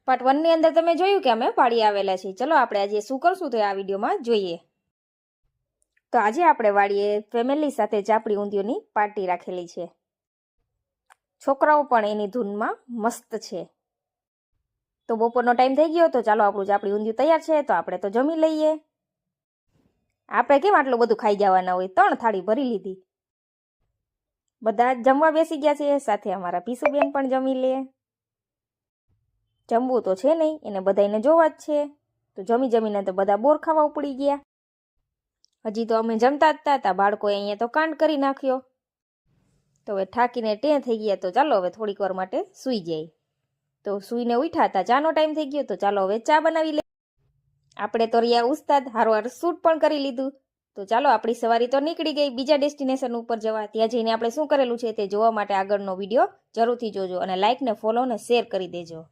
Part 1 ની અંદર તમે જોયું કે અમે વાડી આવેલા છીએ. ચલો આપણે આજે શું કરશું તો આ વિડીયોમાં જોઈએ. તો આજે આપણે વાડીએ ફેમિલી સાથે ચાપડી ઊંધિયોની પાર્ટી રાખેલી છે. છોકરાઓ પણ એની ધૂનમાં મસ્ત છે. તો બપોરનો ટાઈમ થઈ ગયો તો ચાલો આપણું ચાપડી ઊંધિયું તૈયાર છે તો આપણે તો જમી લઈએ. આપણે કેમ આટલું બધું ખાઈ જવાના હોય, 3 થાળી ભરી લીધી. બધા જમવા બેસી ગયા છે. સાથે અમારા પીસુબેન પણ જમી લે. જમવું તો છે નહીં, એને બધાને જોવા જ છે. તો જમીને તો બધા બોર ખાવા ઉપડી ગયા. હજી તો અમે જમતા જ હતા, બાળકોએ અહીંયા તો કાંડ કરી નાખ્યો. તો હવે થાકીને ટેં થઈ ગયા તો ચાલો હવે થોડીક વાર માટે સૂઈ જાય. તો સૂઈને ઉઠ્યા હતા, ચાનો ટાઈમ થઈ ગયો તો ચાલો હવે ચા બનાવી લઈએ. આપણે તો રહ્યા ઉસ્તાદ, હારવાર શૂટ પણ કરી લીધું. તો ચાલો આપણી સવારી તો નીકળી ગઈ બીજા ડેસ્ટિનેશન ઉપર જવા. ત્યાં જઈને આપણે શું કરેલું છે તે જોવા માટે આગળનો વિડીયો જરૂરથી જોજો અને લાઇક ને ફોલો ને શેર કરી દેજો.